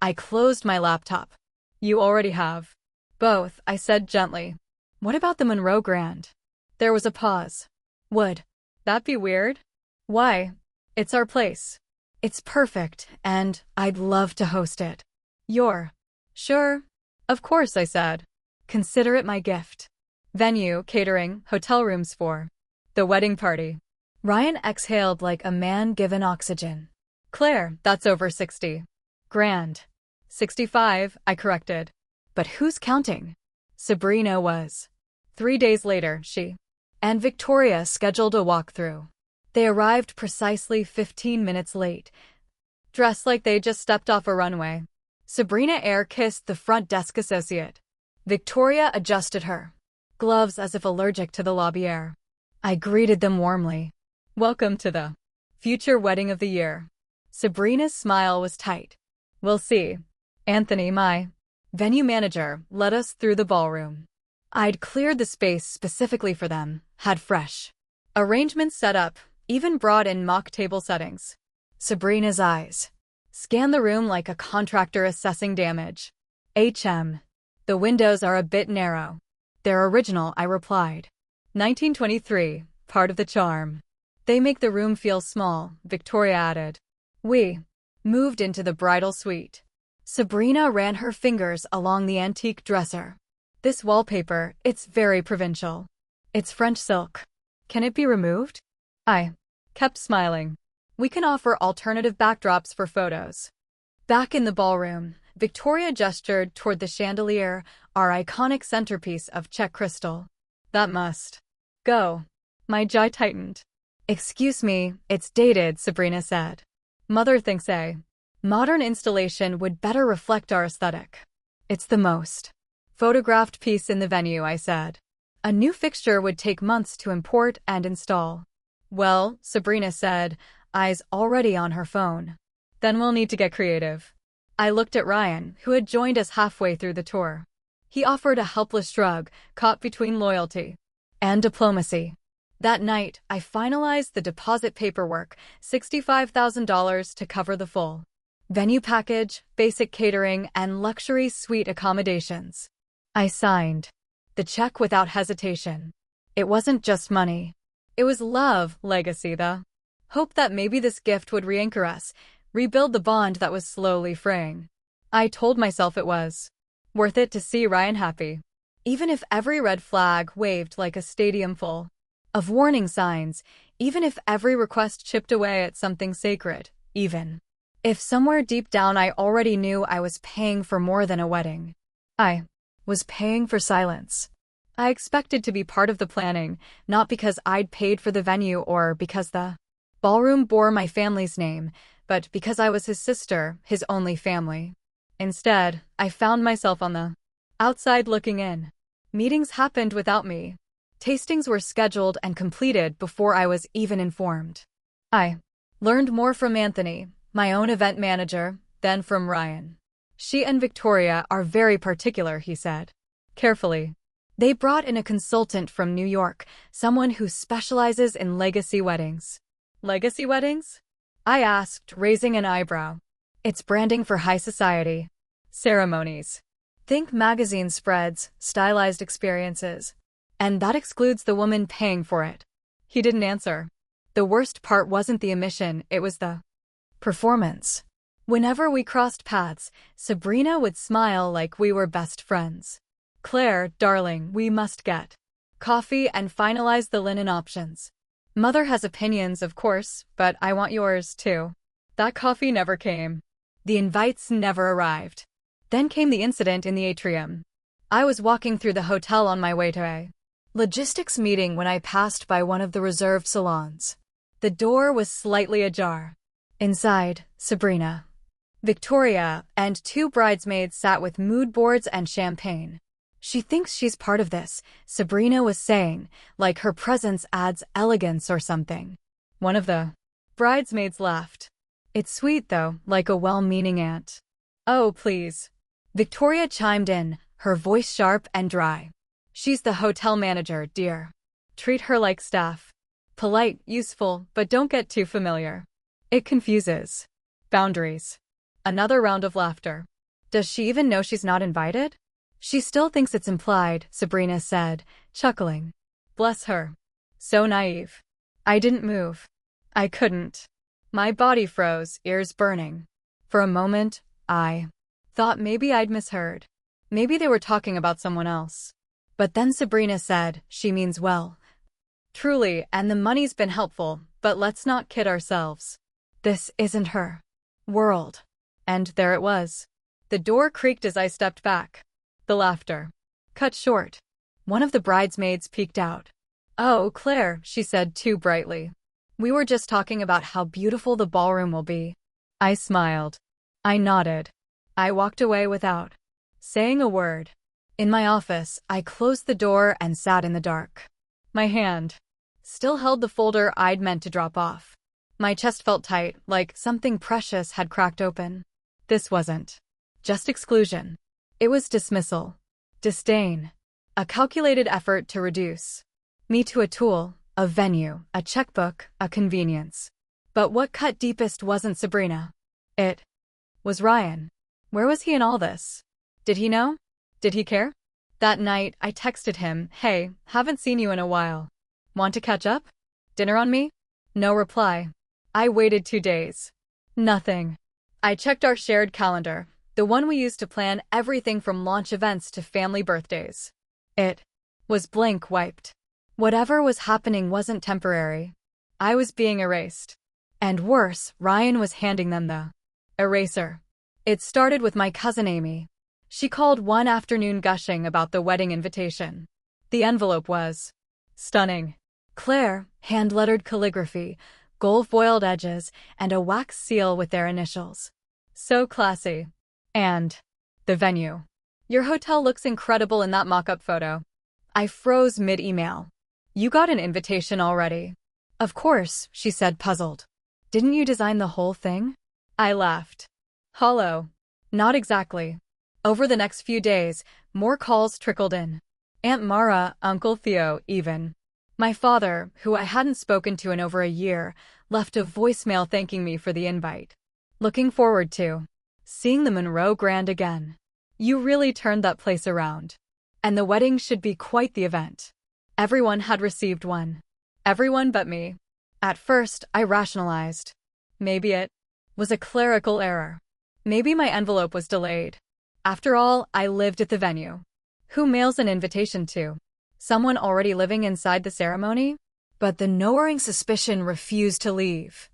I closed my laptop. You already have both, I said gently. What about the Monroe Grand? There was a pause. Would that be weird? Why? It's our place. It's perfect, and I'd love to host it. You're sure? Of course, I said. Consider it my gift. Venue, catering, hotel rooms for the wedding party. Ryan exhaled like a man given oxygen. Claire, that's over 60 grand. 65, I corrected. But who's counting? Sabrina was. 3 days later, she and Victoria scheduled a walkthrough. They arrived precisely 15 minutes late, dressed like they just stepped off a runway. Sabrina air-kissed the front desk associate. Victoria adjusted her gloves as if allergic to the lobby air. I greeted them warmly. Welcome to the future wedding of the year. Sabrina's smile was tight. We'll see. Anthony, my venue manager, led us through the ballroom. I'd cleared the space specifically for them, had fresh arrangements set up, even brought in mock table settings. Sabrina's eyes scanned the room like a contractor assessing damage. The windows are a bit narrow. They're original, I replied. 1923, part of the charm. They make the room feel small, Victoria added. We moved into the bridal suite. Sabrina ran her fingers along the antique dresser. This wallpaper, it's very provincial. It's French silk. Can it be removed? I kept smiling. We can offer alternative backdrops for photos. Back in the ballroom, Victoria gestured toward the chandelier, our iconic centerpiece of Czech crystal. That must go. My jaw tightened. Excuse me, it's dated, Sabrina said. Mother thinks a modern installation would better reflect our aesthetic. It's the most photographed piece in the venue, I said. A new fixture would take months to import and install. Well, Sabrina said, eyes already on her phone. Then we'll need to get creative. I looked at Ryan, who had joined us halfway through the tour. He offered a helpless shrug, caught between loyalty and diplomacy. That night, I finalized the deposit paperwork, $65,000 to cover the full venue package, basic catering, and luxury suite accommodations. I signed the check without hesitation. It wasn't just money. It was love, legacy, the hope that maybe this gift would re-anchor us, rebuild the bond that was slowly fraying. I told myself it was worth it to see Ryan happy, even if every red flag waved like a stadium full of warning signs, even if every request chipped away at something sacred, even if somewhere deep down I already knew I was paying for more than a wedding. I was paying for silence. I expected to be part of the planning, not because I'd paid for the venue or because the ballroom bore my family's name, but because I was his sister, his only family. Instead, I found myself on the outside looking in. Meetings happened without me. Tastings were scheduled and completed before I was even informed. I learned more from Anthony, my own event manager, than from Ryan. She and Victoria are very particular, he said. Carefully. They brought in a consultant from New York, someone who specializes in legacy weddings. Legacy weddings? I asked, raising an eyebrow. It's branding for high society. Ceremonies. Think magazine spreads, stylized experiences. And that excludes the woman paying for it. He didn't answer. The worst part wasn't the omission, it was the performance. Whenever we crossed paths, Sabrina would smile like we were best friends. Claire, darling, we must get coffee and finalize the linen options. Mother has opinions, of course, but I want yours, too. That coffee never came. The invites never arrived. Then came the incident in the atrium. I was walking through the hotel on my way to a logistics meeting when I passed by one of the reserved salons. The door was slightly ajar. Inside, Sabrina, Victoria, and two bridesmaids sat with mood boards and champagne. She thinks she's part of this, Sabrina was saying, like her presence adds elegance or something. One of the bridesmaids laughed. It's sweet, though, like a well-meaning aunt. Oh, please. Victoria chimed in, her voice sharp and dry. She's the hotel manager, dear. Treat her like staff. Polite, useful, but don't get too familiar. It confuses. Boundaries. Another round of laughter. Does she even know she's not invited? She still thinks it's implied, Sabrina said, chuckling. Bless her. So naive. I didn't move. I couldn't. My body froze, ears burning. For a moment, I thought maybe I'd misheard. Maybe they were talking about someone else. But then Sabrina said, she means well. Truly, and the money's been helpful, but let's not kid ourselves. This isn't her world. And there it was. The door creaked as I stepped back. The laughter cut short. One of the bridesmaids peeked out. "Oh, Claire," she said too brightly. "We were just talking about how beautiful the ballroom will be." I smiled. I nodded. I walked away without saying a word. In my office, I closed the door and sat in the dark. My hand still held the folder I'd meant to drop off. My chest felt tight, like something precious had cracked open. This wasn't just exclusion. It was dismissal, disdain, a calculated effort to reduce me to a tool, a venue, a checkbook, a convenience. But what cut deepest wasn't Sabrina. It was Ryan. Where was he in all this? Did he know? Did he care? That night, I texted him, "Hey, haven't seen you in a while. Want to catch up? Dinner on me?" No reply. I waited 2 days. Nothing. I checked our shared calendar, the one we used to plan everything from launch events to family birthdays. It was blank wiped. Whatever was happening wasn't temporary. I was being erased. And worse, Ryan was handing them the eraser. It started with my cousin Amy. She called one afternoon gushing about the wedding invitation. The envelope was stunning. Claire, hand-lettered calligraphy, gold-foiled edges, and a wax seal with their initials. So classy. And the venue. "Your hotel looks incredible in that mock-up photo." I froze mid-email. "You got an invitation already?" "Of course," she said, puzzled. "Didn't you design the whole thing?" I laughed. Hollow. Not exactly. Over the next few days, more calls trickled in. Aunt Mara, Uncle Theo, even. My father, who I hadn't spoken to in over a year, left a voicemail thanking me for the invite. "Looking forward to seeing the Monroe Grand again. You really turned that place around. And the wedding should be quite the event." Everyone had received one. Everyone but me. At first, I rationalized. Maybe it was a clerical error. Maybe my envelope was delayed. After all, I lived at the venue. Who mails an invitation to someone already living inside the ceremony? But the gnawing suspicion refused to leave.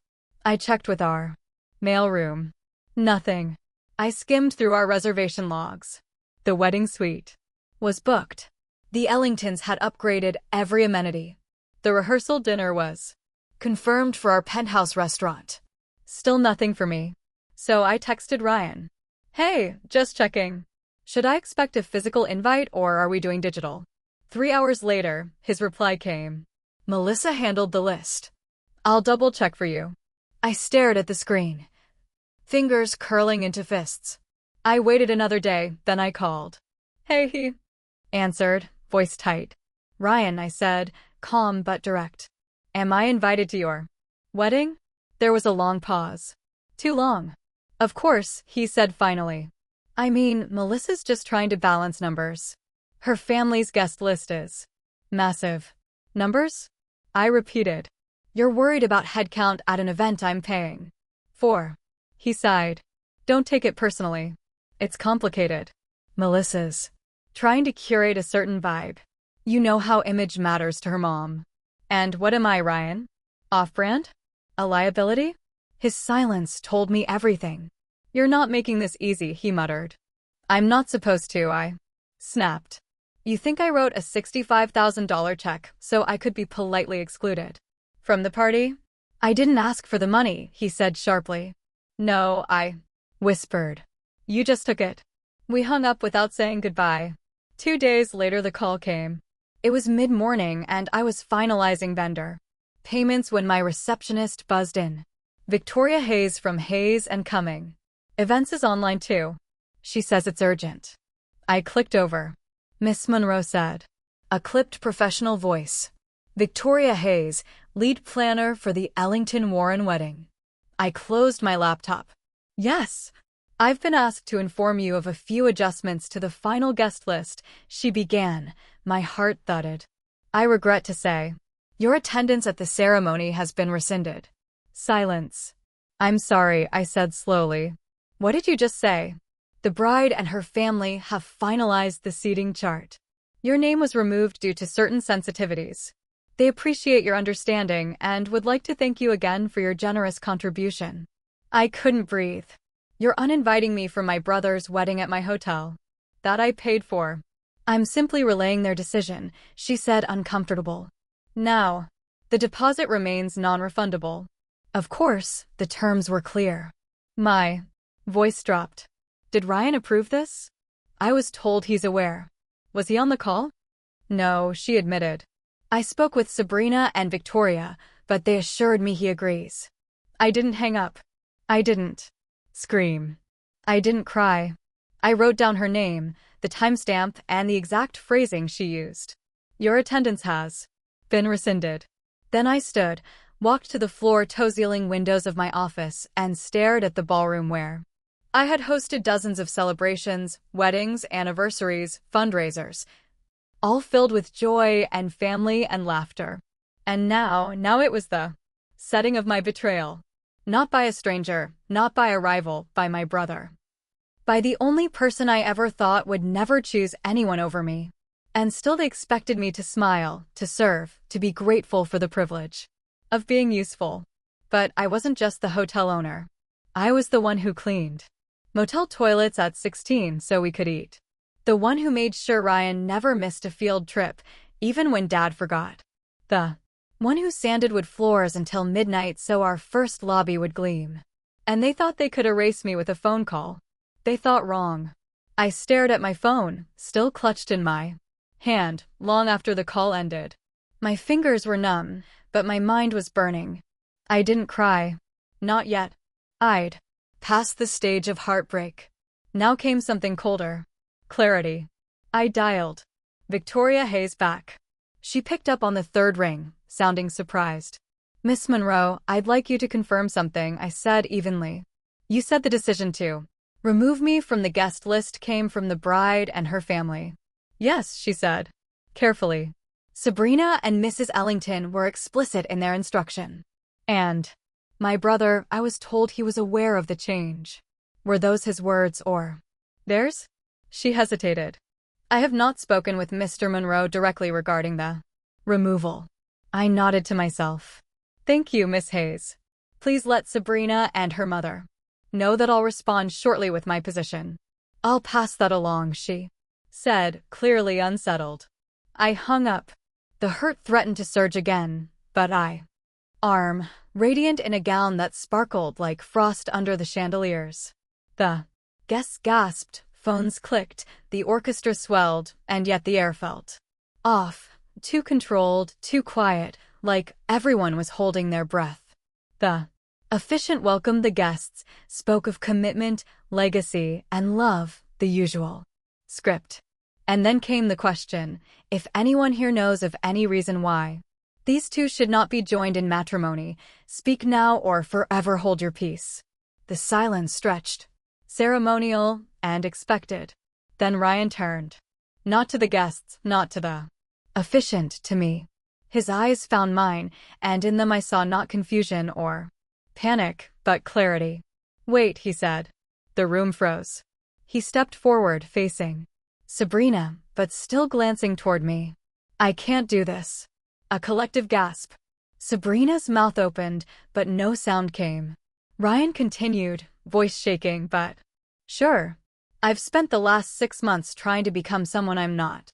I checked with our mailroom. Nothing. I skimmed through our reservation logs. The wedding suite was booked. The Ellingtons had upgraded every amenity. The rehearsal dinner was confirmed for our penthouse restaurant. Still nothing for me. So I texted Ryan. "Hey, just checking. Should I expect a physical invite or are we doing digital?" 3 hours later, his reply came. "Melissa handled the list. I'll double check for you." I stared at the screen, fingers curling into fists. I waited another day, then I called. "Hey," he answered, voice tight. "Ryan," I said, calm but direct. "Am I invited to your wedding?" There was a long pause. Too long. "Of course," he said finally. "I mean, Melissa's just trying to balance numbers. Her family's guest list is massive." "Numbers?" I repeated. "You're worried about headcount at an event I'm paying for." He sighed. "Don't take it personally. It's complicated. Melissa's trying to curate a certain vibe. You know how image matters to her mom. And what am I, Ryan? Off-brand? A liability?" His silence told me everything. "You're not making this easy," he muttered. "I'm not supposed to," I snapped. "You think I wrote a $65,000 check so I could be politely excluded from the party?" "I didn't ask for the money," he said sharply. "No," I whispered. "You just took it." We hung up without saying goodbye. 2 days later the call came. It was mid-morning and I was finalizing vendor payments when my receptionist buzzed in. "Victoria Hayes from Hayes and Cumming. Events is online too. She says it's urgent." I clicked over. Miss Monroe said. A clipped professional voice. "Victoria Hayes, lead planner for the Ellington Warren wedding." I closed my laptop. "Yes. I've been asked to inform you of a few adjustments to the final guest list," she began. My heart thudded. "I regret to say, your attendance at the ceremony has been rescinded." Silence. "I'm sorry," I said slowly. "What did you just say?" "The bride and her family have finalized the seating chart. Your name was removed due to certain sensitivities. They appreciate your understanding and would like to thank you again for your generous contribution." I couldn't breathe. You're uninviting me from my brother's wedding at my hotel. That I paid for. I'm simply relaying their decision, she said, uncomfortable. Now, the deposit remains non-refundable. Of course, the terms were clear. My voice dropped. Did Ryan approve this? I was told he's aware. Was he on the call? No, she admitted. I spoke with Sabrina and Victoria, but they assured me he agrees. I didn't hang up. I didn't scream. I didn't cry. I wrote down her name, the timestamp, and the exact phrasing she used. Your attendance has been rescinded. Then I stood, walked to the floor-to-ceiling windows of my office, and stared at the ballroom where I had hosted dozens of celebrations, weddings, anniversaries, fundraisers, all filled with joy and family and laughter. And now it was the setting of my betrayal. Not by a stranger, not by a rival, by my brother. By the only person I ever thought would never choose anyone over me. And still they expected me to smile, to serve, to be grateful for the privilege of being useful. But I wasn't just the hotel owner. I was the one who cleaned motel toilets at 16 so we could eat. The one who made sure Ryan never missed a field trip, even when Dad forgot. The one who sanded wood floors until midnight so our first lobby would gleam. And they thought they could erase me with a phone call. They thought wrong. I stared at my phone, still clutched in my hand, long after the call ended. My fingers were numb, but my mind was burning. I didn't cry. Not yet. I'd passed the stage of heartbreak. Now came something colder. Clarity. I dialed Victoria Hayes back. She picked up on the third ring, sounding surprised. Miss Monroe, I'd like you to confirm something, I said evenly. You said the decision to remove me from the guest list came from the bride and her family. Yes, she said, carefully. Sabrina and Mrs. Ellington were explicit in their instruction. And my brother, I was told he was aware of the change. Were those his words or theirs? She hesitated. I have not spoken with Mr. Monroe directly regarding the removal. I nodded to myself. Thank you, Miss Hayes. Please let Sabrina and her mother know that I'll respond shortly with my position. I'll pass that along, she said, clearly unsettled. I hung up. The hurt threatened to surge again, but arm, radiant in a gown that sparkled like frost under the chandeliers. The guests gasped, phones clicked, the orchestra swelled, and yet the air felt off, too controlled, too quiet, like everyone was holding their breath. The officiant welcomed the guests, spoke of commitment, legacy, and love, the usual script. And then came the question, if anyone here knows of any reason why these two should not be joined in matrimony, speak now or forever hold your peace. The silence stretched, ceremonial and expected. Then Ryan turned. Not to the guests, not to the officiant, to me. His eyes found mine, and in them I saw not confusion or panic, but clarity. Wait, he said. The room froze. He stepped forward, facing Sabrina, but still glancing toward me. I can't do this. A collective gasp. Sabrina's mouth opened, but no sound came. Ryan continued, voice shaking, but sure. I've spent the last 6 months trying to become someone I'm not.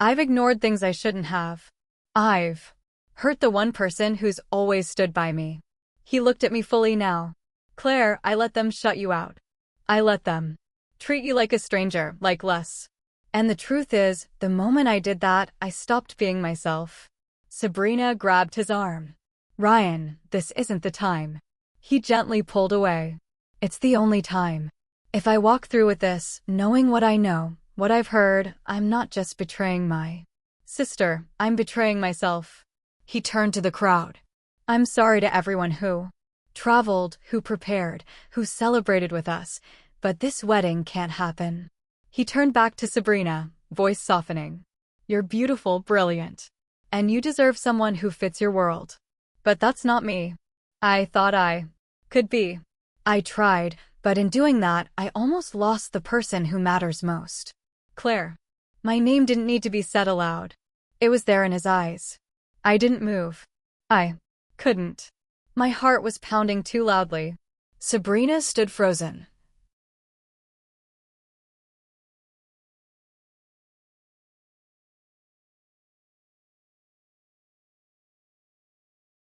I've ignored things I shouldn't have. I've hurt the one person who's always stood by me. He looked at me fully now. Claire, I let them shut you out. I let them treat you like a stranger, like less. And the truth is, the moment I did that, I stopped being myself. Sabrina grabbed his arm. Ryan, this isn't the time. He gently pulled away. It's the only time. If I walk through with this, knowing what I know, what I've heard, I'm not just betraying my sister, I'm betraying myself. He turned to the crowd. I'm sorry to everyone who traveled, who prepared, who celebrated with us, but this wedding can't happen. He turned back to Sabrina, voice softening. You're beautiful, brilliant. And you deserve someone who fits your world. But that's not me. I thought I could be. I tried, but in doing that, I almost lost the person who matters most. Claire. My name didn't need to be said aloud. It was there in his eyes. I didn't move. I couldn't. My heart was pounding too loudly. Sabrina stood frozen,